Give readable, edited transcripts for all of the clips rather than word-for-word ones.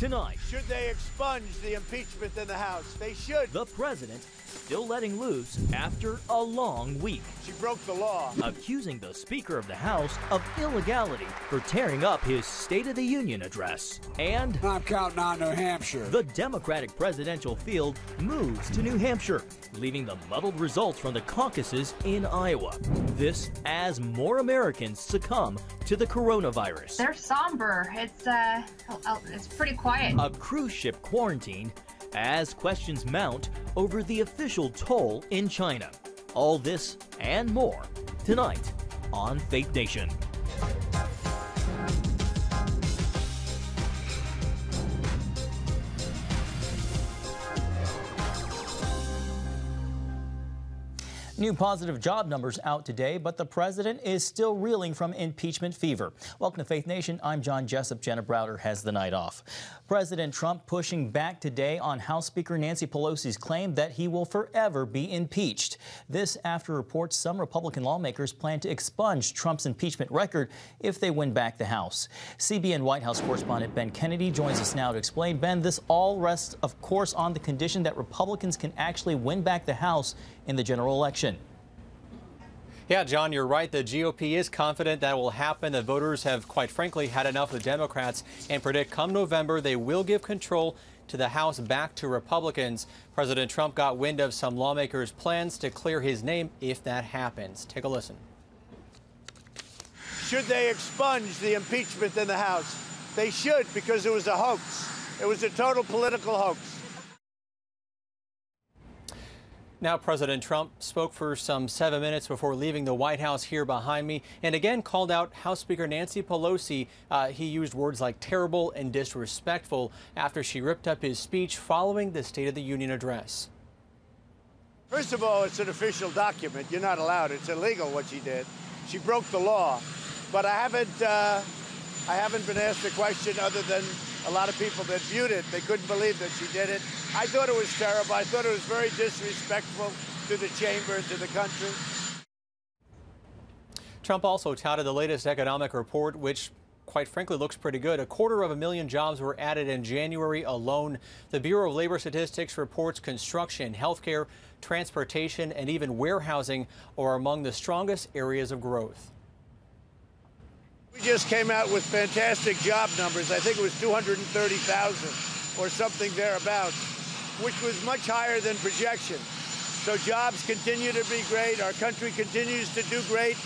Tonight, should they expunge the impeachment in the House? They should. the president still letting loose after a long week, She broke the law. accusing the Speaker of the House of illegality for tearing up his State of the Union address. And I'm counting on New Hampshire. the Democratic presidential field moves to New Hampshire, leaving the muddled results from the caucuses in Iowa. This as more Americans succumb to the coronavirus. They're somber. It's pretty quiet. A cruise ship quarantine as questions mount over the official toll in China. All this and more tonight on Faith Nation. New positive job numbers out today, but the president is still reeling from impeachment fever. Welcome to Faith Nation. I'm John Jessup. Jenna Browder has the night off. President Trump pushing back today on House Speaker Nancy Pelosi's claim that he will forever be impeached. This after reports some Republican lawmakers plan to expunge Trump's impeachment record if they win back the House. CBN White House correspondent Ben Kennedy joins us now to explain. Ben, this all rests, of course, on the condition that Republicans can actually win back the House in the general election. Yeah, John, you're right. The GOP is confident that will happen. The voters have, quite frankly, had enough of the Democrats and predict come November they will give control to the House back to Republicans. President Trump got wind of some lawmakers' plans to clear his name if that happens. Take a listen. Should they expunge the impeachment in the House? They should, because it was a hoax. It was a total political hoax. Now, President Trump spoke for some 7 minutes before leaving the White House here behind me, and again called out House Speaker Nancy Pelosi. He used words like terrible and disrespectful after she ripped up his speech following the State of the Union address. First of all, it's an official document. You're not allowed. It's illegal what she did. She broke the law. But I haven't been asked a question other than a lot of people that viewed it. They couldn't believe that she did it. I thought it was terrible. I thought it was very disrespectful to the chamber and to the country. Trump also touted the latest economic report, which quite frankly looks pretty good. 250,000 jobs were added in January alone. The Bureau of Labor Statistics reports construction, healthcare, transportation, and even warehousing are among the strongest areas of growth. We just came out with fantastic job numbers. I think it was 230,000 or something thereabouts, which was much higher than projection. So jobs continue to be great. Our country continues to do great.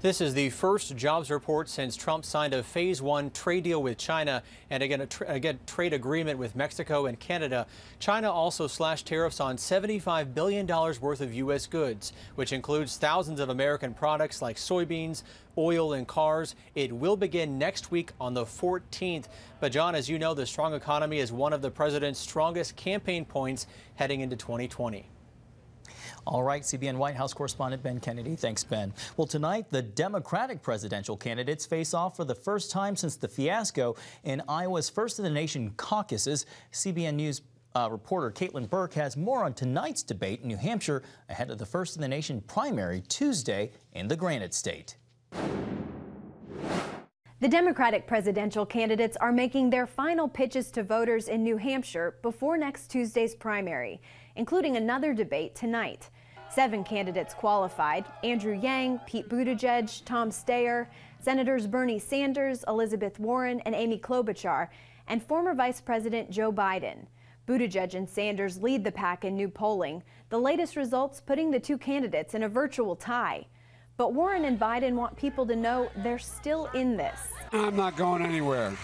This is the first jobs report since Trump signed a Phase 1 trade deal with China and again a trade agreement with Mexico and Canada. China also slashed tariffs on $75 billion worth of U.S. goods, which includes thousands of American products like soybeans, oil, and cars. It will begin next week on the 14th. But, John, as you know, the strong economy is one of the president's strongest campaign points heading into 2020. All right, CBN White House correspondent Ben Kennedy. Thanks, Ben. Well, tonight, the Democratic presidential candidates face off for the first time since the fiasco in Iowa's First in the Nation caucuses. CBN News reporter Caitlin Burke has more on tonight's debate in New Hampshire ahead of the First in the Nation primary Tuesday in the Granite State. The Democratic presidential candidates are making their final pitches to voters in New Hampshire before next Tuesday's primary, including another debate tonight. 7 candidates qualified: Andrew Yang, Pete Buttigieg, Tom Steyer, Senators Bernie Sanders, Elizabeth Warren, and Amy Klobuchar, and former Vice President Joe Biden. Buttigieg and Sanders lead the pack in new polling, the latest results putting the two candidates in a virtual tie. But Warren and Biden want people to know they're still in this. I'm not going anywhere.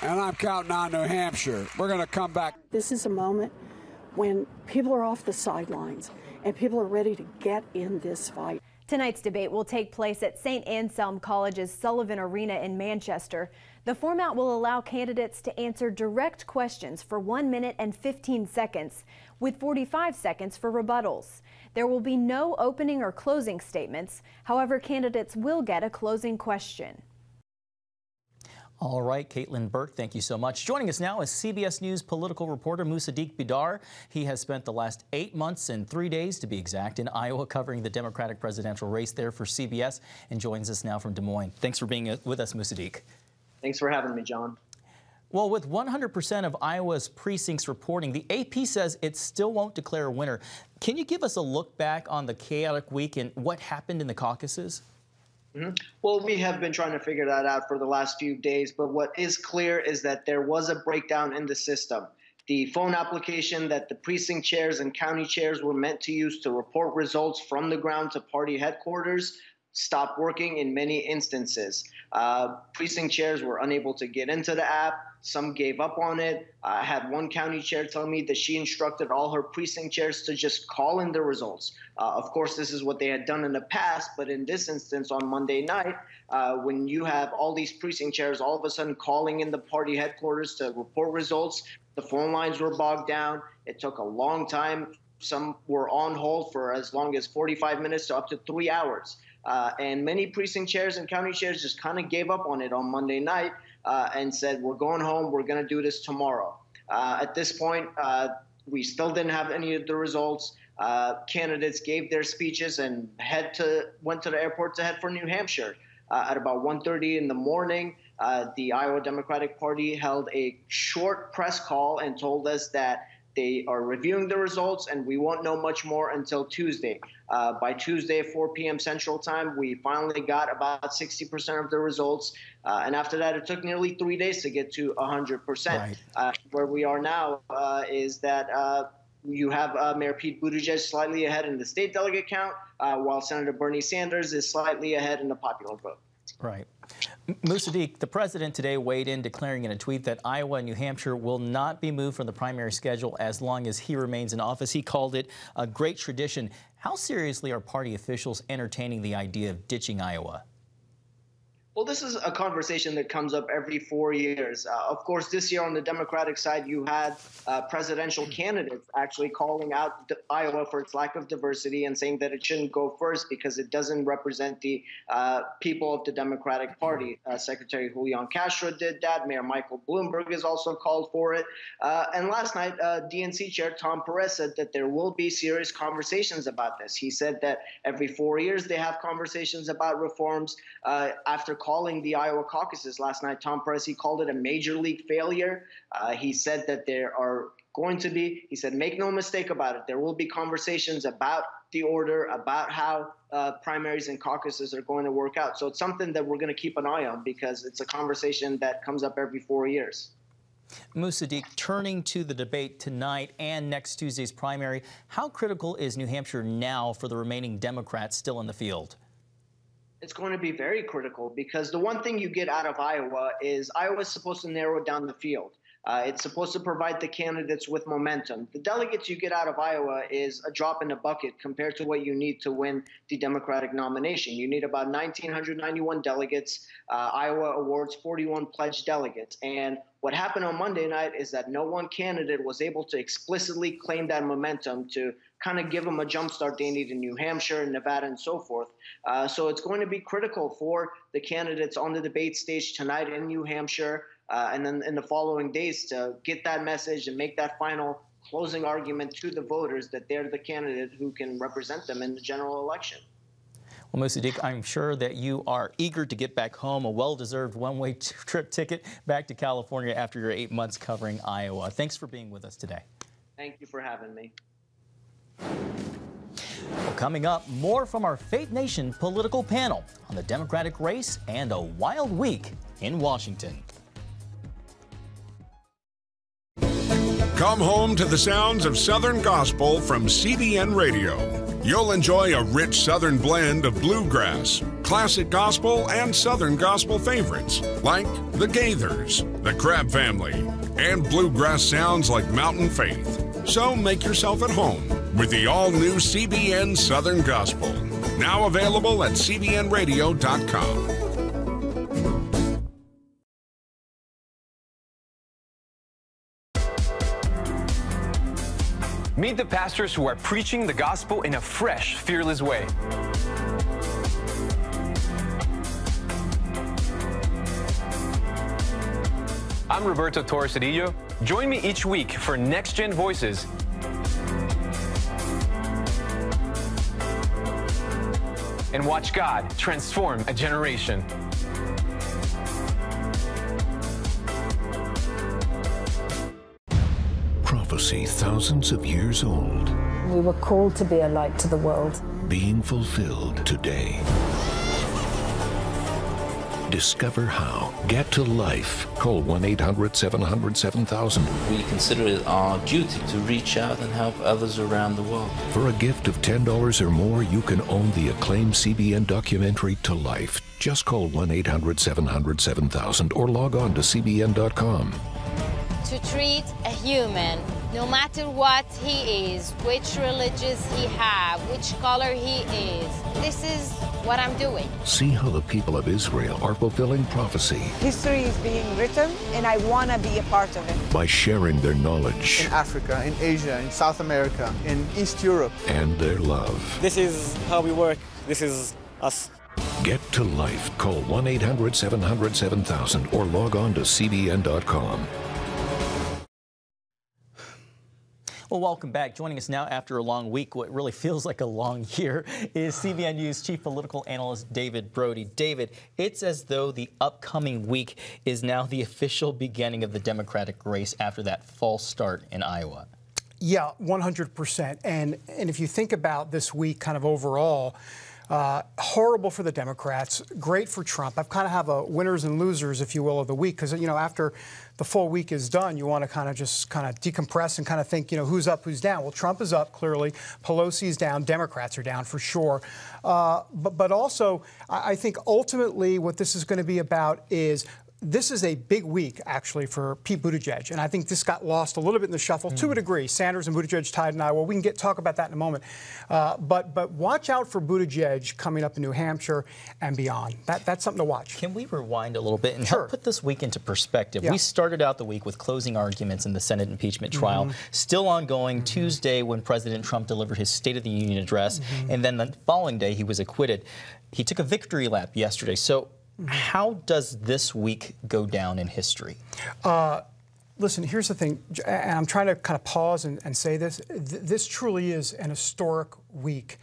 And I'm counting on New Hampshire. We're going to come back. This is a moment when people are off the sidelines and people are ready to get in this fight. Tonight's debate will take place at St. Anselm College's Sullivan Arena in Manchester. The format will allow candidates to answer direct questions for 1 minute and 15 seconds, with 45 seconds for rebuttals. There will be no opening or closing statements. However, candidates will get a closing question. All right, Caitlin Burke, thank you so much. Joining us now is CBS News political reporter Musaddiq Bidar. He has spent the last 8 months and 3 days, to be exact, in Iowa covering the Democratic presidential race there for CBS and joins us now from Des Moines. Thanks for being with us, Musaddiq. Thanks for having me, John. Well, with 100% of Iowa's precincts reporting, the AP says it still won't declare a winner. Can you give us a look back on the chaotic week and what happened in the caucuses? Well, we have been trying to figure that out for the last few days, but what is clear is that there was a breakdown in the system. The phone application that the precinct chairs and county chairs were meant to use to report results from the ground to party headquarters stopped working in many instances. Precinct chairs were unable to get into the app. Some gave up on it. I had one county chair tell me that she instructed all her precinct chairs to just call in the results. Of course, this is what they had done in the past, but in this instance on Monday night, when you have all these precinct chairs all of a sudden calling in the party headquarters to report results, the phone lines were bogged down. It took a long time. Some were on hold for as long as 45 minutes to up to 3 hours. And many precinct chairs and county chairs just kind of gave up on it on Monday night and said, we're going home, we're going to do this tomorrow. At this point, we still didn't have any of the results. Candidates gave their speeches and went to the airport to head for New Hampshire. At about 1:30 in the morning, the Iowa Democratic Party held a short press call and told us that they are reviewing the results, and we won't know much more until Tuesday. By Tuesday, 4 p.m. Central Time, we finally got about 60% of the results. And after that, it took nearly 3 days to get to 100%. Right. Where we are now is that you have Mayor Pete Buttigieg slightly ahead in the state delegate count, while Senator Bernie Sanders is slightly ahead in the popular vote. Right. Musaddiq, the president today weighed in, declaring in a tweet that Iowa and New Hampshire will not be moved from the primary schedule as long as he remains in office. He called it a great tradition. How seriously are party officials entertaining the idea of ditching Iowa? Well, this is a conversation that comes up every 4 years. Of course, this year on the Democratic side, you had presidential candidates actually calling out Iowa for its lack of diversity and saying that it shouldn't go first because it doesn't represent the people of the Democratic Party. Secretary Julian Castro did that. Mayor Michael Bloomberg has also called for it. And last night, DNC Chair Tom Perez said that there will be serious conversations about this. He said that every 4 years they have conversations about reforms. After calling the Iowa caucuses last night, Tom Perez, he called it a major league failure. He said that there are going to be, he said, make no mistake about it, there will be conversations about the order, about how primaries and caucuses are going to work out. So it's something that we're going to keep an eye on because it's a conversation that comes up every 4 years. Musaddiq, turning to the debate tonight and next Tuesday's primary, how critical is New Hampshire now for the remaining Democrats still in the field? It's going to be very critical because the one thing you get out of Iowa is Iowa is supposed to narrow down the field. It's supposed to provide the candidates with momentum. The delegates you get out of Iowa is a drop in the bucket compared to what you need to win the Democratic nomination. You need about 1,991 delegates. Iowa awards 41 pledged delegates. And what happened on Monday night is that no one candidate was able to explicitly claim that momentum to kind of give them a jump start they need in New Hampshire, Nevada, and so forth. So it's going to be critical for the candidates on the debate stage tonight in New Hampshire and then in the following days to get that message and make that final closing argument to the voters that they're the candidate who can represent them in the general election. Well, Musaddiq, I'm sure that you are eager to get back home, a well-deserved one-way trip ticket back to California after your 8 months covering Iowa. Thanks for being with us today. Thank you for having me. Well, coming up, more from our Faith Nation political panel on the Democratic race and a wild week in Washington. Come home to the sounds of Southern Gospel from CBN Radio. You'll enjoy a rich Southern blend of bluegrass, classic gospel, and Southern gospel favorites like the Gaithers, the Crabb Family, and bluegrass sounds like Mountain Faith. So make yourself at home with the all-new CBN Southern Gospel, now available at cbnradio.com. Meet the pastors who are preaching the gospel in a fresh, fearless way. I'm Roberto Torres Cedillo. Join me each week for Next Gen Voices. And watch God transform a generation. Prophecy thousands of years old. We were called to be a light to the world. Being fulfilled today. Discover how. Get to life. Call 1-800-700-7000. We consider it our duty to reach out and help others around the world. For a gift of $10 or more, you can own the acclaimed CBN documentary To Life. Just call 1-800-700-7000 or log on to cbn.com. To treat a human, no matter what he is, which religious he have, which color he is, this is what I'm doing. See how the people of Israel are fulfilling prophecy. History is being written, and I want to be a part of it. By sharing their knowledge. In Africa, in Asia, in South America, in East Europe. And their love. This is how we work. This is us. Get to life. Call 1-800-700-7000 or log on to cbn.com. Well, welcome back. Joining us now after a long week, what really feels like a long year, is CBN News Chief Political Analyst David Brody. David, it's as though the upcoming week is now the official beginning of the Democratic race after that false start in Iowa. Yeah, 100%. And if you think about this week kind of overall, horrible for the Democrats, great for Trump. I've kind of have a winners and losers, if you will, of the week, because, you know, after the full week is done, you want to kind of just kind of decompress and kind of think, you know, who's up, who's down. Well, Trump is up, clearly. Pelosi's down. Democrats are down for sure. But also, I think ultimately what this is going to be about is this is a big week, actually, for Pete Buttigieg, and I think this got lost a little bit in the shuffle to a degree. Sanders and Buttigieg tied in Iowa. We can talk about that in a moment. But watch out for Buttigieg coming up in New Hampshire and beyond. That's something to watch. Can we rewind a little bit and help put this week into perspective? Yeah. We started out the week with closing arguments in the Senate impeachment trial, still ongoing Tuesday when President Trump delivered his State of the Union address, and then the following day he was acquitted. He took a victory lap yesterday. So how does this week go down in history? Listen, here's the thing, and I'm trying to kind of pause and say this. This truly is an historic week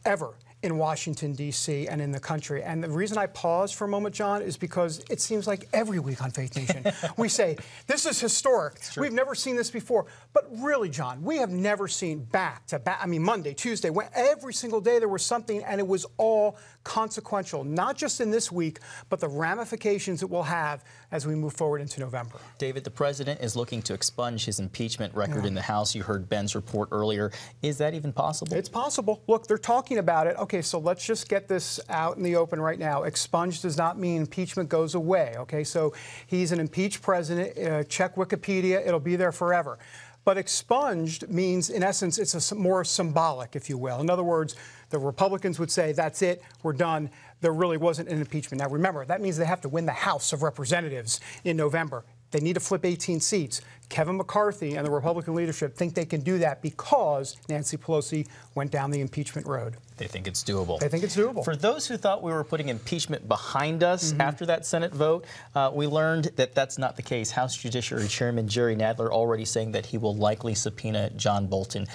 ever in Washington, D.C. and in the country. And the reason I pause for a moment, John, is because it seems like every week on Faith Nation, we say, this is historic. We've never seen this before. But really, John, we have never seen back to back. I mean, Monday, Tuesday, every single day there was something, and it was all consequential, not just in this week, but the ramifications it will have as we move forward into November. David, the president is looking to expunge his impeachment record in the House. You heard Ben's report earlier. Is that even possible? It's possible. Look, they're talking about it. Okay, so let's just get this out in the open right now. Expunge does not mean impeachment goes away. Okay, so he's an impeached president. Check Wikipedia. It'll be there forever. But expunged means, in essence, it's more symbolic, if you will. In other words, the Republicans would say, that's it, we're done. There really wasn't an impeachment. Now, remember, that means they have to win the House of Representatives in November. They need to flip 18 seats. Kevin McCarthy and the Republican leadership think they can do that because Nancy Pelosi went down the impeachment road. They think it's doable. They think it's doable. For those who thought we were putting impeachment behind us after that Senate vote, we learned that that's not the case. House Judiciary Chairman Jerry Nadler already saying that he will likely subpoena John Bolton.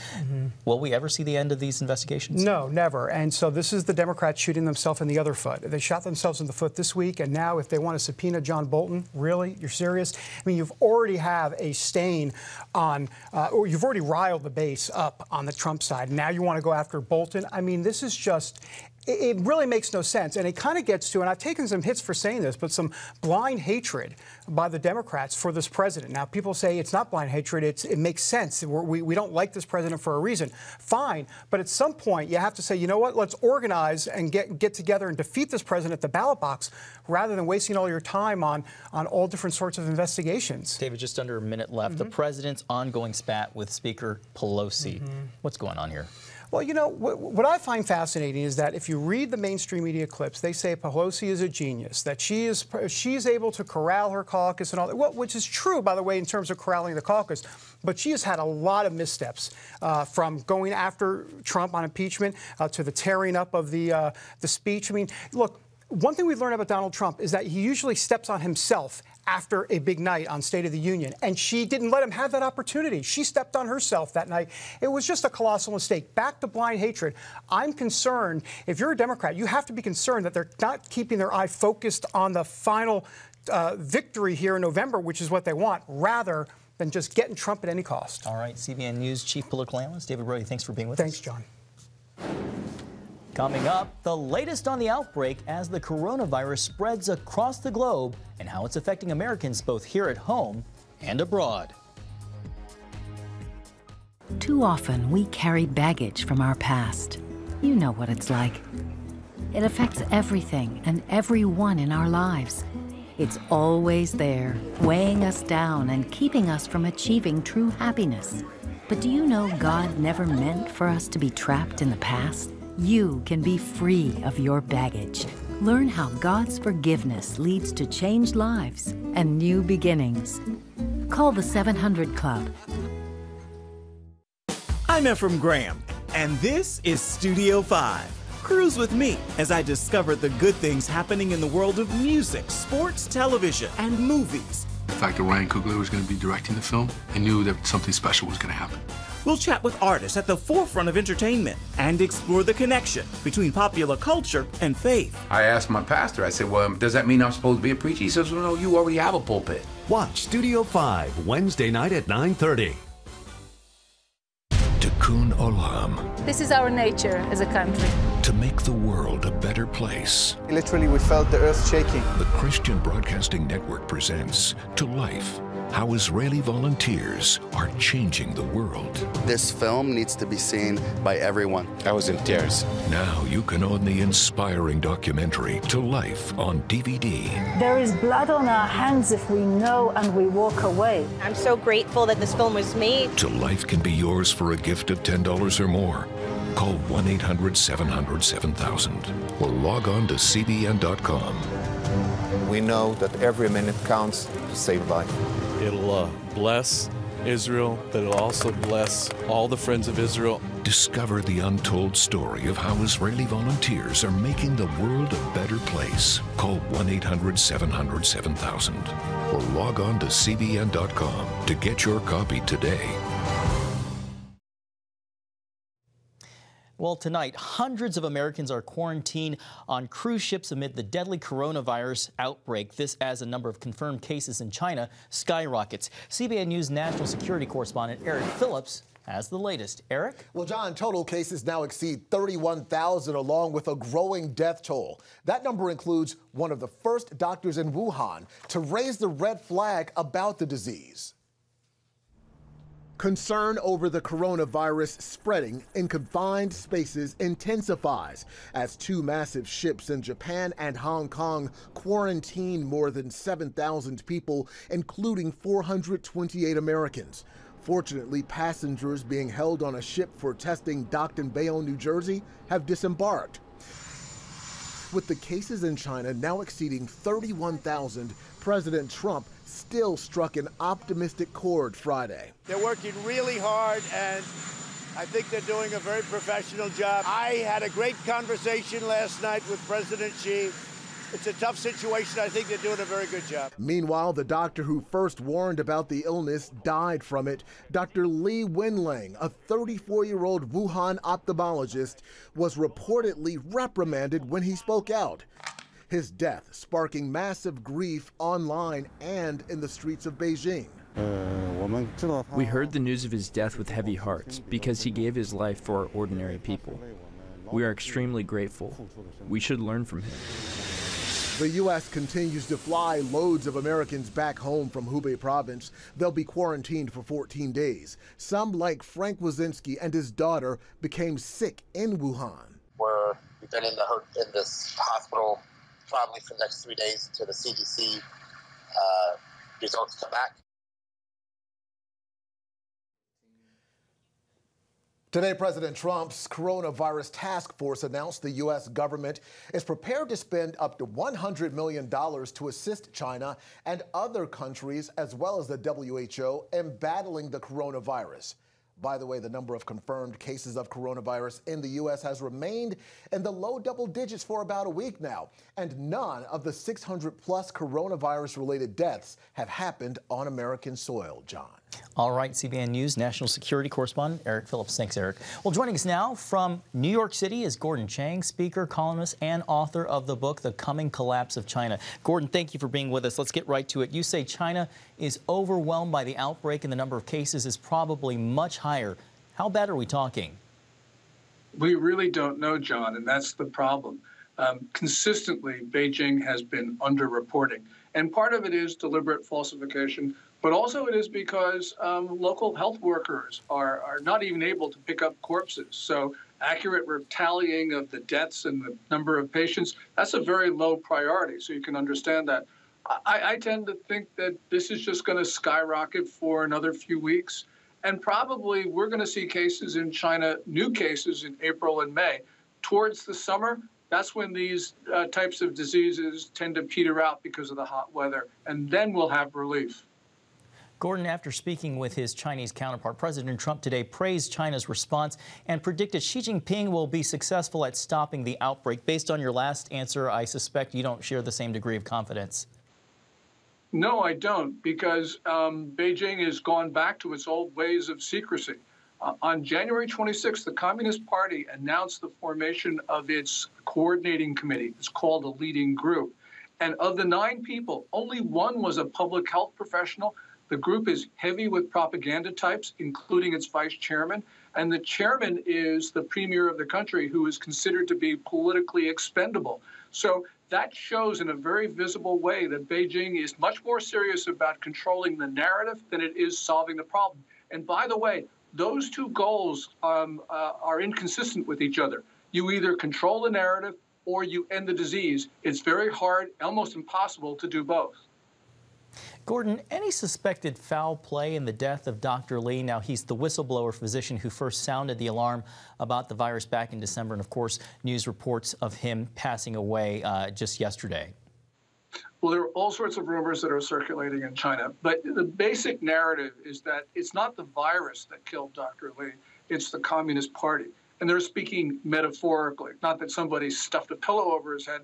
Will we ever see the end of these investigations? No, never. And so this is the Democrats shooting themselves in the other foot. They shot themselves in the foot this week, and now if they want to subpoena John Bolton, really? You're serious? I mean, you've already have a stain on, or you've already riled the base up on the Trump side. Now you want to go after Bolton? I mean, this is just, it really makes no sense. And it kind of gets to, and I've taken some hits for saying this, but some blind hatred by the Democrats for this president. Now, people say it's not blind hatred. It makes sense. We don't like this president for a reason. Fine. But at some point, you have to say, you know what, let's organize and get together and defeat this president at the ballot box rather than wasting all your time on all different sorts of investigations. David, just under a minute left. The president's ongoing spat with Speaker Pelosi. What's going on here? Well, you know, what I find fascinating is that if you read the mainstream media clips, they say Pelosi is a genius, that she's able to corral her caucus and all that, well, which is true, by the way, in terms of corralling the caucus. But she has had a lot of missteps, from going after Trump on impeachment to the tearing up of the speech. I mean, look, One thing we've learned about Donald Trump is that he usually steps on himself after a big night on State of the Union, and she didn't let him have that opportunity. She stepped on herself that night. It was just a colossal mistake. Back to blind hatred. I'm concerned, if you're a Democrat, you have to be concerned that they're not keeping their eye focused on the final victory here in November, which is what they want, rather than just getting Trump at any cost. All right, CBN News Chief Political Analyst David Brody, thanks for being with us. Thanks, John. Coming up, the latest on the outbreak as the coronavirus spreads across the globe and how it's affecting Americans both here at home and abroad. Too often, we carry baggage from our past. You know what it's like. It affects everything and everyone in our lives. It's always there, weighing us down and keeping us from achieving true happiness. But do you know God never meant for us to be trapped in the past? You can be free of your baggage. Learn how God's forgiveness leads to changed lives and new beginnings. Call the 700 Club. I'm Ephraim Graham, and this is Studio 5. Cruise with me as I discover the good things happening in the world of music, sports, television, and movies. The fact that Ryan Coogler was going to be directing the film, I knew that something special was going to happen. We'll chat with artists at the forefront of entertainment and explore the connection between popular culture and faith. I asked my pastor, I said, well, does that mean I'm supposed to be a preacher? He says, well, no, you already have a pulpit. Watch Studio 5, Wednesday night at 9:30. Tikkun Olam. This is our nature as a country. To make the world a better place. Literally, we felt the earth shaking. The Christian Broadcasting Network presents To Life, how Israeli volunteers are changing the world. This film needs to be seen by everyone. I was in tears. Now you can own the inspiring documentary To Life on DVD. There is blood on our hands if we know and we walk away. I'm so grateful that this film was made. To Life can be yours for a gift of $10 or more. Call 1-800-700-7000 or log on to CBN.com. We know that every minute counts to save life. It'll bless Israel, but it'll also bless all the friends of Israel. Discover the untold story of how Israeli volunteers are making the world a better place. Call 1-800-700-7000 or log on to CBN.com to get your copy today. Well, tonight, hundreds of Americans are quarantined on cruise ships amid the deadly coronavirus outbreak. This as a number of confirmed cases in China skyrockets. CBN News national security correspondent Eric Phillips has the latest. Eric? Well, John, total cases now exceed 31,000, along with a growing death toll. That number includes one of the first doctors in Wuhan to raise the red flag about the disease. Concern over the coronavirus spreading in confined spaces intensifies as two massive ships in Japan and Hong Kong quarantine more than 7,000 people, including 428 Americans. Fortunately, passengers being held on a ship for testing docked in Bayonne, New Jersey, have disembarked. With the cases in China now exceeding 31,000, President Trump still struck an optimistic chord Friday. They're working really hard, and I think they're doing a very professional job. I had a great conversation last night with President Xi. It's a tough situation. I think they're doing a very good job. Meanwhile, the doctor who first warned about the illness died from it. Dr. Li Wenliang, a 34-year-old Wuhan ophthalmologist, was reportedly reprimanded when he spoke out. His death sparking massive grief online and in the streets of Beijing. We heard the news of his death with heavy hearts because he gave his life for our ordinary people. We are extremely grateful. We should learn from him. The U.S. continues to fly loads of Americans back home from Hubei province. They'll be quarantined for 14 days. Some, like Frank Wazinski and his daughter, became sick in Wuhan. We've been in this hospital probably for the next 3 days until the CDC results come back. Today, President Trump's coronavirus task force announced the U.S. government is prepared to spend up to $100 million to assist China and other countries, as well as the WHO, in battling the coronavirus. By the way, the number of confirmed cases of coronavirus in the U.S. has remained in the low double digits for about a week now, and none of the 600-plus coronavirus-related deaths have happened on American soil, John. All right, CBN News national security correspondent Eric Phillips. Thanks, Eric. Well, joining us now from New York City is Gordon Chang, speaker, columnist, and author of the book, The Coming Collapse of China. Gordon, thank you for being with us. Let's get right to it. You say China is overwhelmed by the outbreak and the number of cases is probably much higher. How bad are we talking? We really don't know, John, and that's the problem. Consistently, Beijing has been underreporting, and part of it is deliberate falsification, but also it is because local health workers are not even able to pick up corpses. So accurate tallying of the deaths and the number of patients, that's a very low priority, so you can understand that. I tend to think that this is just going to skyrocket for another few weeks, and probably we're going to see cases in China, new cases in April and May. Towards the summer, that's when these types of diseases tend to peter out because of the hot weather, and then we'll have relief. Gordon, after speaking with his Chinese counterpart, President Trump today praised China's response and predicted Xi Jinping will be successful at stopping the outbreak. Based on your last answer, I suspect you don't share the same degree of confidence. No, I don't, because Beijing has gone back to its old ways of secrecy. On January 26th, the Communist Party announced the formation of its coordinating committee. It's called a leading group. And of the 9 people, only 1 was a public health professional. The group is heavy with propaganda types, including its vice chairman. And the chairman is the premier of the country, who is considered to be politically expendable. So that shows in a very visible way that Beijing is much more serious about controlling the narrative than it is solving the problem. And by the way, those 2 goals are inconsistent with each other. You either control the narrative or you end the disease. It's very hard, almost impossible, to do both. Gordon, any suspected foul play in the death of Dr. Li? Now, he's the whistleblower physician who first sounded the alarm about the virus back in December. And, of course, news reports of him passing away just yesterday. Well, there are all sorts of rumors that are circulating in China. But the basic narrative is that it's not the virus that killed Dr. Li. It's the Communist Party. And they're speaking metaphorically, not that somebody stuffed a pillow over his head.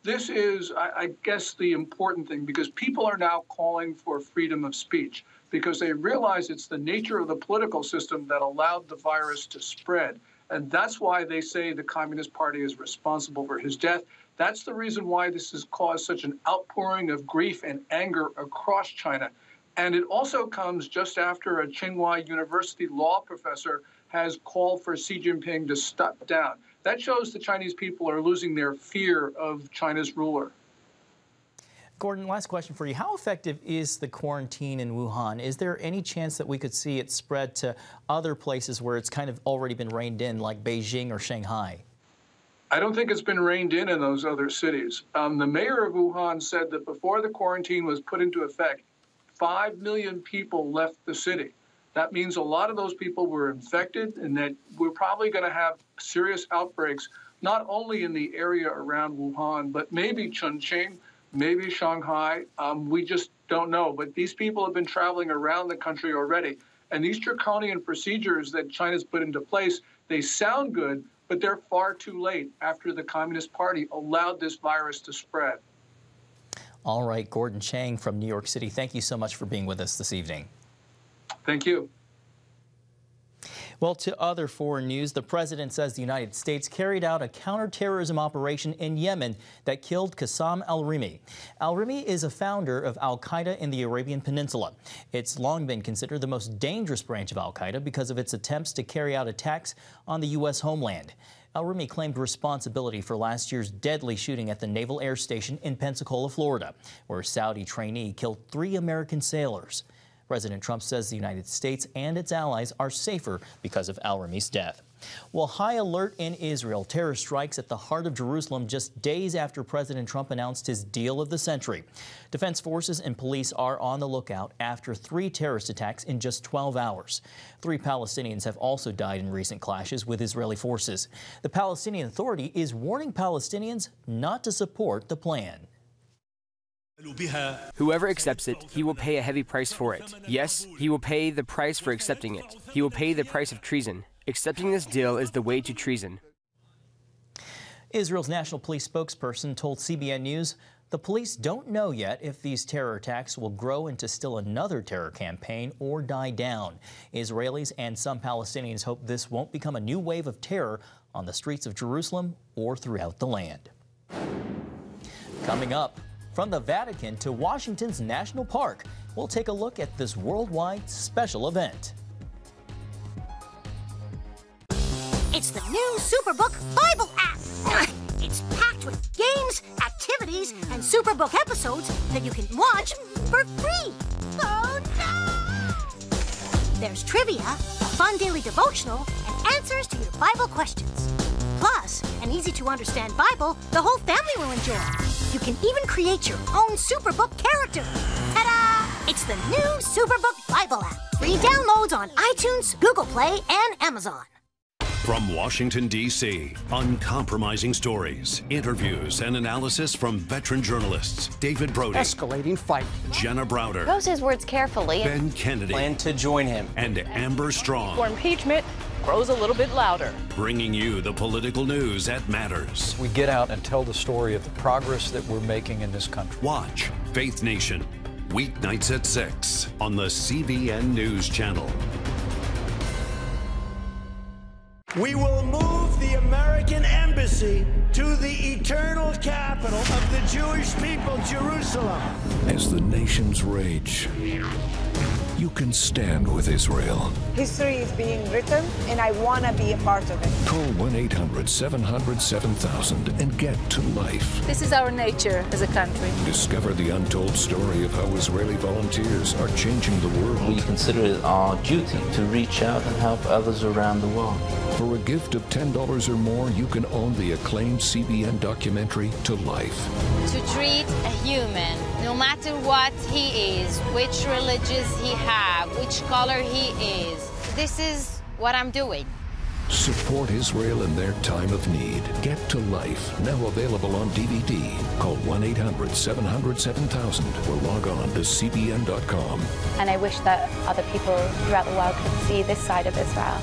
This is, I guess, the important thing, because people are now calling for freedom of speech because they realize it's the nature of the political system that allowed the virus to spread. And that's why they say the Communist Party is responsible for his death. That's the reason why this has caused such an outpouring of grief and anger across China. And it also comes just after a Tsinghua University law professor has called for Xi Jinping to step down. That shows the Chinese people are losing their fear of China's ruler. Gordon, last question for you. How effective is the quarantine in Wuhan? Is there any chance that we could see it spread to other places where it's kind of already been reined in, like Beijing or Shanghai? I don't think it's been reined in those other cities. The mayor of Wuhan said that before the quarantine was put into effect, 5 million people left the city. That means a lot of those people were infected, and that we're probably going to have serious outbreaks, not only in the area around Wuhan, but maybe Chongqing, maybe Shanghai. We just don't know. But these people have been traveling around the country already. And these draconian procedures that China's put into place, they sound good, but they're far too late after the Communist Party allowed this virus to spread. All right, Gordon Chang from New York City, thank you so much for being with us this evening. Thank you. Well, to other foreign news, the president says the United States carried out a counterterrorism operation in Yemen that killed Qassam al-Rimi. Al-Rimi is a founder of al-Qaeda in the Arabian Peninsula. It's long been considered the most dangerous branch of al-Qaeda because of its attempts to carry out attacks on the U.S. homeland. Al-Rimi claimed responsibility for last year's deadly shooting at the Naval Air Station in Pensacola, Florida, where a Saudi trainee killed 3 American sailors. President Trump says the United States and its allies are safer because of al-Rimi's death. Well, high alert in Israel. Terror strikes at the heart of Jerusalem just days after President Trump announced his deal of the century. Defense forces and police are on the lookout after 3 terrorist attacks in just 12 hours. 3 Palestinians have also died in recent clashes with Israeli forces. The Palestinian Authority is warning Palestinians not to support the plan. Whoever accepts it, he will pay a heavy price for it. Yes, he will pay the price for accepting it. He will pay the price of treason. Accepting this deal is the way to treason. Israel's National Police spokesperson told CBN News the police don't know yet if these terror attacks will grow into still another terror campaign or die down. Israelis and some Palestinians hope this won't become a new wave of terror on the streets of Jerusalem or throughout the land. Coming up, from the Vatican to Washington's National Park, we'll take a look at this worldwide special event. It's the new Superbook Bible app. It's packed with games, activities, and Superbook episodes that you can watch for free. Oh, no! There's trivia, a fun daily devotional, and answers to your Bible questions. Plus, an easy-to-understand Bible the whole family will enjoy. You can even create your own Superbook character. Ta-da! It's the new Superbook Bible app. Free downloads on iTunes, Google Play, and Amazon. From Washington, D.C., uncompromising stories, interviews, and analysis from veteran journalists David Brody. Escalating fight. Jenna Browder. Chose his words carefully. Ben Kennedy. Plan to join him. And Amber Strong. For impeachment grows a little bit louder. Bringing you the political news that matters. We get out and tell the story of the progress that we're making in this country. Watch Faith Nation, weeknights at 6 on the CBN News Channel. We will move the American embassy to the eternal capital of the Jewish people, Jerusalem. As the nations rage, you can stand with Israel. History is being written, and I want to be a part of it. Call 1-800-700-7000 and get to life. This is our nature as a country. Discover the untold story of how Israeli volunteers are changing the world. We consider it our duty to reach out and help others around the world. For a gift of $10 or more, you can own the acclaimed CBN documentary To Life. To treat a human, no matter what he is, which religious he has, which color he is, this is what I'm doing. Support Israel in their time of need. Get to Life, now available on DVD. Call 1-800-700-7000 or log on to cbn.com. And I wish that other people throughout the world could see this side of Israel.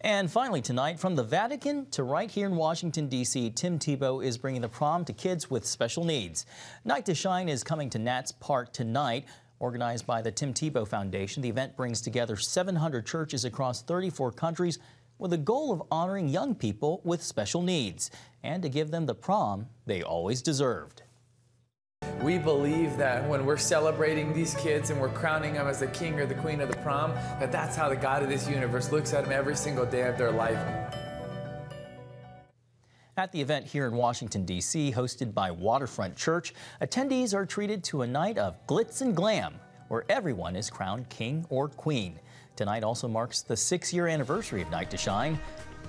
And finally tonight, from the Vatican to right here in Washington, D.C., Tim Tebow is bringing the prom to kids with special needs. Night to Shine is coming to Nats Park tonight. Organized by the Tim Tebow Foundation, the event brings together 700 churches across 34 countries with a goal of honoring young people with special needs and to give them the prom they always deserved. We believe that when we're celebrating these kids and we're crowning them as the king or the queen of the prom, that's how the God of this universe looks at them every single day of their life. At the event here in Washington, D.C., hosted by Waterfront Church, attendees are treated to a night of glitz and glam, where everyone is crowned king or queen. Tonight also marks the 6-year anniversary of Night to Shine.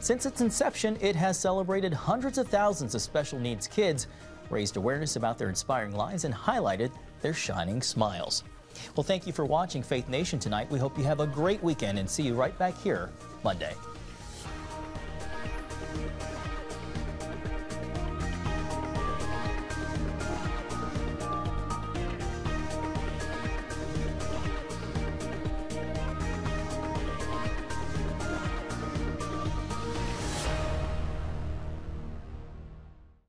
Since its inception, it has celebrated hundreds of thousands of special needs kids, raised awareness about their inspiring lives, and highlighted their shining smiles. Well, thank you for watching Faith Nation tonight. We hope you have a great weekend and see you right back here Monday.